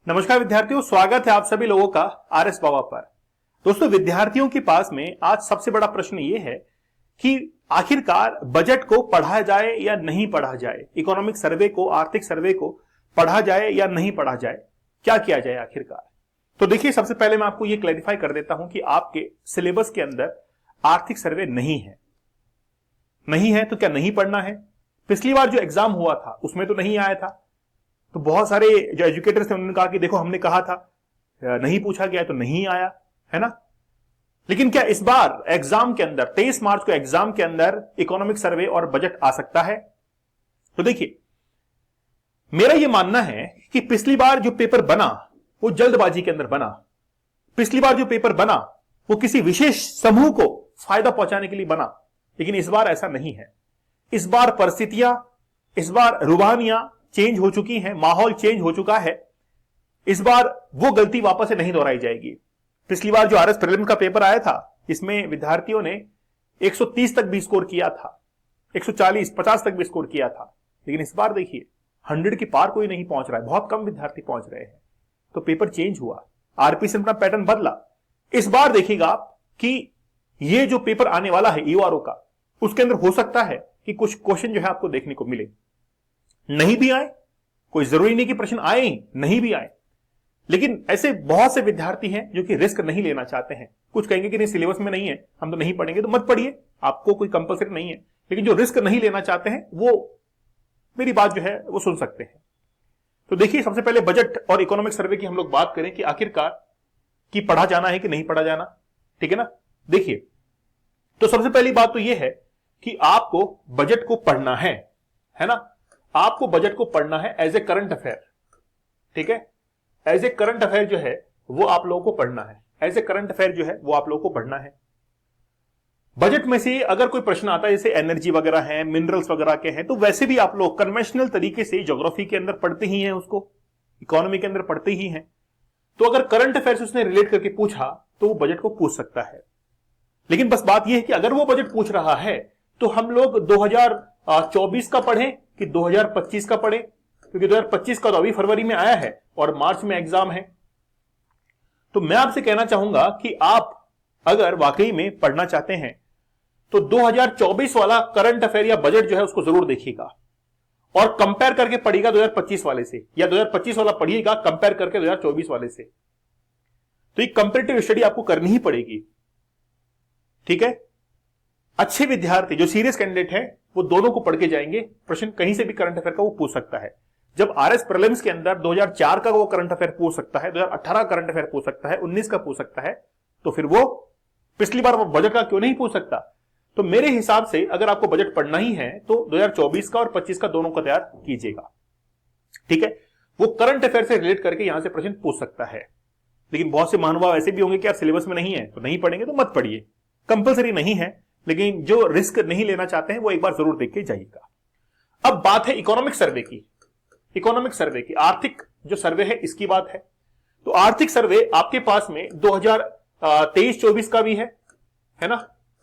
नमस्कार विद्यार्थियों, स्वागत है आप सभी लोगों का आरएस बाबा पर। दोस्तों, विद्यार्थियों के पास में आज सबसे बड़ा प्रश्न यह है कि आखिरकार बजट को पढ़ा जाए या नहीं पढ़ा जाए, इकोनॉमिक सर्वे को, आर्थिक सर्वे को पढ़ा जाए या नहीं पढ़ा जाए, क्या किया जाए आखिरकार। तो देखिए, सबसे पहले मैं आपको यह क्लैरिफाई कर देता हूं कि आपके सिलेबस के अंदर आर्थिक सर्वे नहीं है तो क्या नहीं पढ़ना है? पिछली बार जो एग्जाम हुआ था उसमें तो नहीं आया था, तो बहुत सारे जो एजुकेटर्स थे उन्होंने कहा कि देखो हमने कहा था, नहीं पूछा गया तो नहीं आया, है ना। लेकिन क्या इस बार एग्जाम के अंदर 23 मार्च को एग्जाम के अंदर इकोनॉमिक सर्वे और बजट आ सकता है? तो देखिए, मेरा यह मानना है कि पिछली बार जो पेपर बना वो जल्दबाजी के अंदर बना। पिछली बार जो पेपर बना वो किसी विशेष समूह को फायदा पहुंचाने के लिए बना, लेकिन इस बार ऐसा नहीं है। इस बार परिस्थितियां, इस बार रुबानियां चेंज हो चुकी हैं, माहौल चेंज हो चुका है। इस बार वो गलती वापस से नहीं दोहराई जाएगी। पिछली बार जो आरएस प्रीलिम का पेपर आया था, इसमें विद्यार्थियों ने 130 तक भी स्कोर किया था, 140, 50 तक भी स्कोर किया था, लेकिन इस बार देखिए 100 के पार कोई नहीं पहुंच रहा है, बहुत कम विद्यार्थी पहुंच रहे हैं। तो पेपर चेंज हुआ, आरपी से अपना पैटर्न बदला। इस बार देखिएगा आप कि ये जो पेपर आने वाला है ईओआरओ का, उसके अंदर हो सकता है कि कुछ क्वेश्चन जो है आपको देखने को मिले, नहीं भी आए, कोई जरूरी नहीं कि प्रश्न आए ही, नहीं भी आए। लेकिन ऐसे बहुत से विद्यार्थी हैं जो कि रिस्क नहीं लेना चाहते हैं। कुछ कहेंगे कि नहीं, सिलेबस में नहीं है, हम तो नहीं पढ़ेंगे, तो मत पढ़िए, आपको कोई कंपलसरी नहीं है। लेकिन जो रिस्क नहीं लेना चाहते हैं वो मेरी बात जो है वो सुन सकते हैं। तो देखिए, सबसे पहले बजट और इकोनॉमिक सर्वे की हम लोग बात करें कि आखिरकार कि पढ़ा जाना है कि नहीं पढ़ा जाना, ठीक है ना। देखिए, तो सबसे पहली बात तो यह है कि आपको बजट को पढ़ना है ना। आपको बजट को पढ़ना है एज ए करंट अफेयर, ठीक है। एज ए करंट अफेयर जो है वो आप लोगों को पढ़ना है, एज ए करंट अफेयर जो है वो आप लोगों को पढ़ना है। बजट में से अगर कोई प्रश्न आता है, जैसे एनर्जी वगैरह है, मिनरल्स वगैरह के हैं, तो वैसे भी आप लोग कन्वेंशनल तरीके से ज्योग्राफी के अंदर पढ़ते ही हैं, उसको इकोनॉमी के अंदर पढ़ते ही हैं। तो अगर करंट अफेयर से उसने रिलेट करके पूछा तो वो बजट को पूछ सकता है। लेकिन बस बात यह है कि अगर वो बजट पूछ रहा है तो हम लोग 2024 का पढ़ें कि 2025 का पढ़ें, क्योंकि 2025 का तो अभी फरवरी में आया है और मार्च में एग्जाम है। तो मैं आपसे कहना चाहूंगा कि आप अगर वाकई में पढ़ना चाहते हैं तो 2024 वाला करंट अफेयर या बजट जो है उसको जरूर देखिएगा और कंपेयर करके पढ़िएगा 2025 वाले से, या 2025 वाला पढ़िएगा कंपेयर करके 2024 वाले से। तो एक कंपेरेटिव स्टडी आपको करनी ही पड़ेगी, ठीक है। अच्छे विद्यार्थी जो सीरियस कैंडिडेट है वो दोनों को पढ़ के जाएंगे, प्रश्न कहीं से भी करंट अफेयर का वो पूछ सकता है। जब आरएस प्रीलिम्स के अंदर 2004 का वो करंट अफेयर पूछ सकता है, 2018 करंट अफेयर पूछ सकता है, 19 का पूछ सकता है, तो फिर वो पिछली बार वो बजट का क्यों नहीं पूछ सकता। तो मेरे हिसाब से अगर आपको बजट पढ़ना ही है तो 2024 का और 25 का दोनों को तैयार कीजिएगा, ठीक है। वो करंट अफेयर से रिलेट करके यहां से प्रश्न पूछ सकता है। लेकिन बहुत से महानुभाव ऐसे भी होंगे कि यार सिलेबस में नहीं है तो नहीं पढ़ेंगे, तो मत पढ़िए, कंपलसरी नहीं है। लेकिन जो रिस्क नहीं लेना चाहते हैं वो एक बार जरूर देख के जाइएगा। अब बात है इकोनॉमिक सर्वे की, इकोनॉमिक सर्वे की, आर्थिक जो सर्वे है इसकी बात है। तो आर्थिक सर्वे आपके पास में 2023-24 का भी है ना,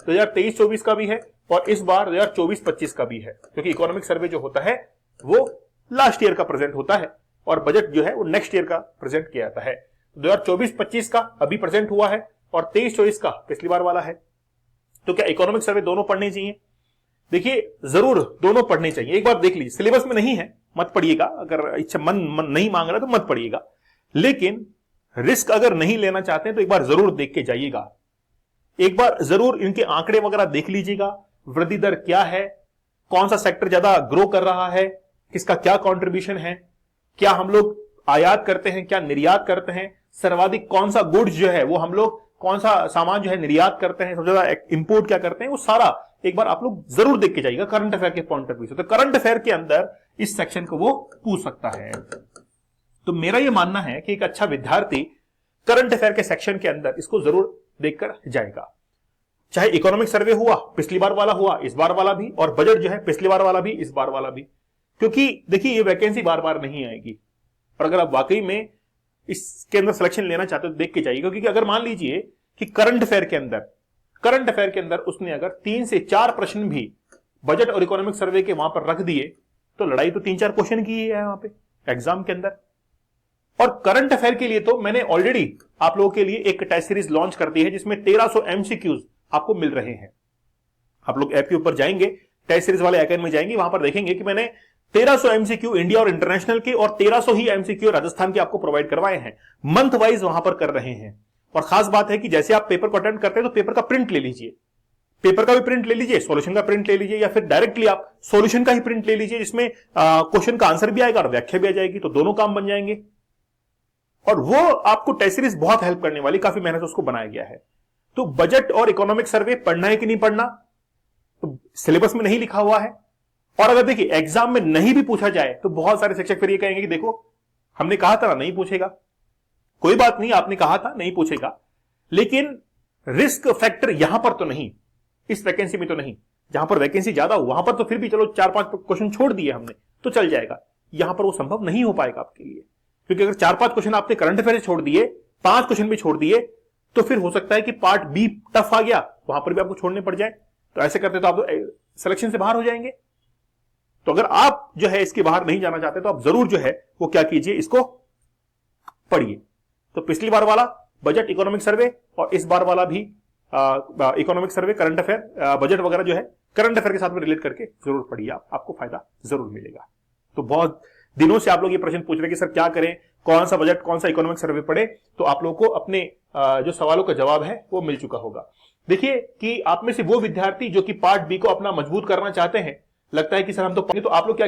2023-24 का भी है, और इस बार 2024-25 का भी है, क्योंकि इकोनॉमिक सर्वे जो होता है वो लास्ट ईयर का प्रेजेंट होता है और बजट जो है वो नेक्स्ट ईयर का प्रेजेंट किया जाता है। 2024-25 का अभी प्रेजेंट हुआ है और 23-24 का पिछली बार वाला है। तो क्या इकोनॉमिक सर्वे दोनों पढ़ने चाहिए? देखिए, जरूर दोनों पढ़ने चाहिए। एक बार देख लीजिए, सिलेबस में नहीं है मत पढ़िएगा, अगर इच्छा मन नहीं मांग रहा तो मत पढ़िएगा। लेकिन रिस्क अगर नहीं लेना चाहते हैं तो एक बार जरूर देख के जाइएगा, एक बार जरूर इनके आंकड़े वगैरह देख लीजिएगा। वृद्धि दर क्या है, कौन सा सेक्टर ज्यादा ग्रो कर रहा है, किसका क्या कॉन्ट्रीब्यूशन है, क्या हम लोग आयात करते हैं, क्या निर्यात करते हैं, सर्वाधिक कौन सा गुड्स जो है वो हम लोग, कौन सा सामान जो है निर्यात करते हैं, सबसे ज्यादा इंपोर्ट क्या करते हैं, वो सारा एक बार आप लोग जरूर देख के जाइएगा करंट अफेयर के पॉइंट ऑफ व्यू से। तो करंट अफेयर के अंदर इस सेक्शन को वो पूछ सकता है। तो मेरा यह मानना है कि एक अच्छा विद्यार्थी करंट अफेयर के सेक्शन के अंदर इसको जरूर देखकर जाएगा। चाहे इकोनॉमिक सर्वे हुआ, पिछली बार वाला हुआ, इस बार वाला भी, और बजट जो है पिछली बार वाला भी, इस बार वाला भी। क्योंकि देखिए, ये वैकेंसी बार बार नहीं आएगी, और अगर आप वाकई में इसके अंदर सिलेक्शन लेना चाहते हो तो देख के जाइएगा। क्योंकि अगर मान लीजिए कि करंट अफेयर के अंदर उसने अगर 3 से 4 प्रश्न भी बजट और इकोनॉमिक सर्वे के वहां पर रख दिए तो लड़ाई तो 3-4 क्वेश्चन की है वहां पे एग्जाम के अंदर। और करंट अफेयर के लिए तो मैंने ऑलरेडी आप लोगों के लिए एक टेस्ट सीरीज लॉन्च कर दी है जिसमें 1300 एमसीक्यूज आपको मिल रहे हैं। आप लोग ऐप के ऊपर जाएंगे, टेस्ट सीरीज वाले आइकन में जाएंगे, वहां पर देखेंगे कि मैंने 1300 एमसीक्यू इंडिया और इंटरनेशनल के और 1300 ही एमसीक्यू राजस्थान के आपको प्रोवाइड करवाए हैं। मंथ वाइज वहां पर कर रहे हैं। और खास बात है कि जैसे आप पेपर को अटेंड करते हैं तो पेपर का प्रिंट ले लीजिए, पेपर का भी प्रिंट ले लीजिए, सॉल्यूशन का प्रिंट ले लीजिए, या फिर डायरेक्टली आप सॉल्यूशन का ही प्रिंट ले लीजिए जिसमें क्वेश्चन का आंसर भी आएगा और व्याख्या भी आ जाएगी, तो दोनों काम बन जाएंगे। और वो आपको टेस्ट सीरीज बहुत हेल्प करने वाली, काफी मेहनत से उसको बनाया गया है। तो बजट और इकोनॉमिक सर्वे पढ़ना है कि नहीं पढ़ना, तो सिलेबस में नहीं लिखा हुआ है। और अगर देखिए एग्जाम में नहीं भी पूछा जाए तो बहुत सारे शिक्षक फिर ये कहेंगे कि देखो हमने कहा था ना नहीं पूछेगा। कोई बात नहीं, आपने कहा था नहीं पूछेगा, लेकिन रिस्क फैक्टर यहां पर तो नहीं, इस वैकेंसी में तो नहीं। जहां पर वैकेंसी ज्यादा हो वहां पर तो फिर भी चलो 4-5 क्वेश्चन छोड़ दिए हमने तो चल जाएगा। यहां पर वो संभव नहीं हो पाएगा आपके लिए, क्योंकि अगर 4-5 क्वेश्चन आपने करंट अफेयर छोड़ दिए, 5 क्वेश्चन भी छोड़ दिए, तो फिर हो सकता है कि पार्ट बी टफ आ गया, वहां पर भी आपको छोड़ने पड़ जाए। तो ऐसे करते तो आप सिलेक्शन से बाहर हो जाएंगे। तो अगर आप जो है इसके बाहर नहीं जाना चाहते तो आप जरूर जो है वो क्या कीजिए, इसको पढ़िए। तो पिछली बार वाला बजट इकोनॉमिक सर्वे और इस बार वाला भी economic survey, current affair, budget वगैरह जो है करंट अफेयर के साथ में रिलेट करके जरूर पढ़िए, आपको फायदा जरूर मिलेगा। तो बहुत दिनों से आप लोग ये प्रश्न पूछ रहे हैं कि सर क्या करें, कौन सा बजट कौन सा इकोनॉमिक सर्वे पढ़े, तो आप लोगों को अपने जो सवालों का जवाब है वो मिल चुका होगा। देखिए कि आप में से वो विद्यार्थी जो कि पार्ट बी को अपना मजबूत करना चाहते हैं, लगता है कि सर हम तो आप लोग क्या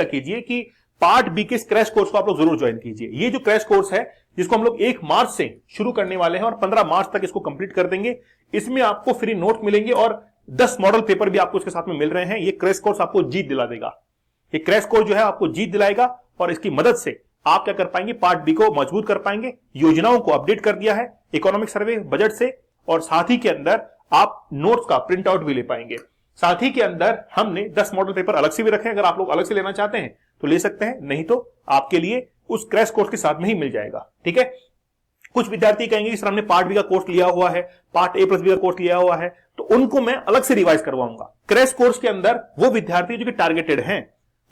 कीजिए कि पार्ट बी के क्रैश कोर्स को आप लोग जरूर ज्वाइन कीजिए। ये जो क्रैश कोर्स है जिसको हम लोग 1 मार्च से शुरू करने वाले हैं और 15 मार्च तक इसको कंप्लीट कर देंगे। इसमें आपको फ्री नोट मिलेंगे और 10 मॉडल पेपर भी आपको इसके साथ में मिल रहे हैं। ये क्रैश कोर्स आपको जीत दिला देगा, ये क्रैश कोर्स जो है आपको जीत दिलाएगा और इसकी मदद से आप क्या कर पाएंगे, पार्ट बी को मजबूत कर पाएंगे। योजनाओं को अपडेट कर दिया है इकोनॉमिक सर्वे बजट से, और साथ ही के अंदर आप नोट्स का प्रिंट आउट भी ले पाएंगे। साथ ही के अंदर हमने 10 मॉडल पेपर अलग से भी रखे हैं, अगर आप लोग अलग से लेना चाहते हैं तो ले सकते हैं, नहीं तो आपके लिए उस क्रैश कोर्स के साथ में ही मिल जाएगा। ठीक है, कुछ विद्यार्थी कहेंगे कि सर हमने पार्ट बी का कोर्स लिया हुआ है, पार्ट ए प्लस बी का कोर्स लिया हुआ है, तो उनको मैं अलग से रिवाइज करवाऊंगा। क्रैश कोर्स के अंदर वो विद्यार्थी जो कि टारगेटेड हैं,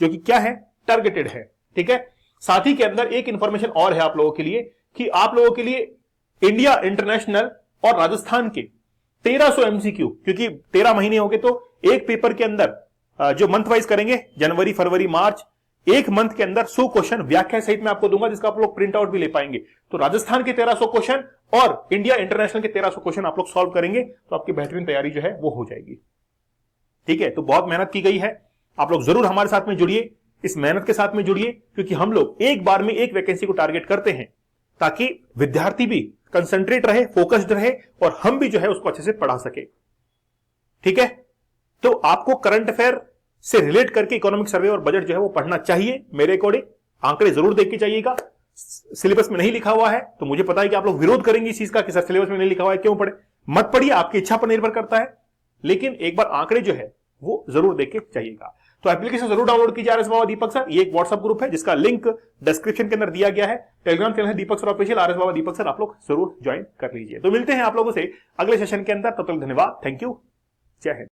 जो कि क्या है, टारगेटेड है। ठीक है, साथ ही के अंदर एक इंफॉर्मेशन और है आप लोगों के लिए कि आप लोगों के लिए इंडिया इंटरनेशनल और राजस्थान के 1300 एमसीक्यू, क्योंकि 13 महीने हो गए तो एक पेपर के अंदर जो मंथ वाइज करेंगे, जनवरी फरवरी मार्च, एक मंथ के अंदर 100 क्वेश्चन व्याख्या सहित मैं आपको दूंगा जिसका आप लोग प्रिंट आउट भी ले पाएंगे। तो राजस्थान के 1300 क्वेश्चन और इंडिया इंटरनेशनल के 1300 क्वेश्चन आप लोग सॉल्व करेंगे तो आपकी बेहतरीन तैयारी जो है वो हो जाएगी। ठीक है, तो बहुत मेहनत की गई है, आप लोग जरूर हमारे साथ में जुड़िए, इस मेहनत के साथ में जुड़िए, क्योंकि हम लोग एक बार में एक वैकेंसी को टारगेट करते हैं ताकि विद्यार्थी भी कंसंट्रेट रहे, फोकस्ड रहे और हम भी जो है उसको अच्छे से पढ़ा सके। ठीक है, तो आपको करंट अफेयर से रिलेट करके इकोनॉमिक सर्वे और बजट जो है वो पढ़ना चाहिए। मेरे अकॉर्डिंग आंकड़े जरूर देख के जाइएगा। सिलेबस में नहीं लिखा हुआ है तो मुझे पता है कि आप लोग विरोध करेंगे इस चीज का कि सर सिलेबस में नहीं लिखा हुआ है क्यों पढ़े। मत पढ़िए, आपकी इच्छा पर निर्भर करता है, लेकिन एक बार आंकड़े जो है वो जरूर देख के जाइएगा। तो एप्लीकेशन जरूर डाउनलोड कीजिए आरएस बाबा दीपक सर। ये एक व्हाट्सएप ग्रुप है जिसका लिंक डिस्क्रिप्शन के अंदर दिया गया है। टेलीग्राम चैनल है दीपक सर ऑफिशियल, आरएस बाबा दीपक सर, आप लोग जरूर ज्वाइन कर लीजिए। तो मिलते हैं आप लोगों से अगले सेशन के अंदर, तब तक धन्यवाद, थैंक यू, जय हिंद।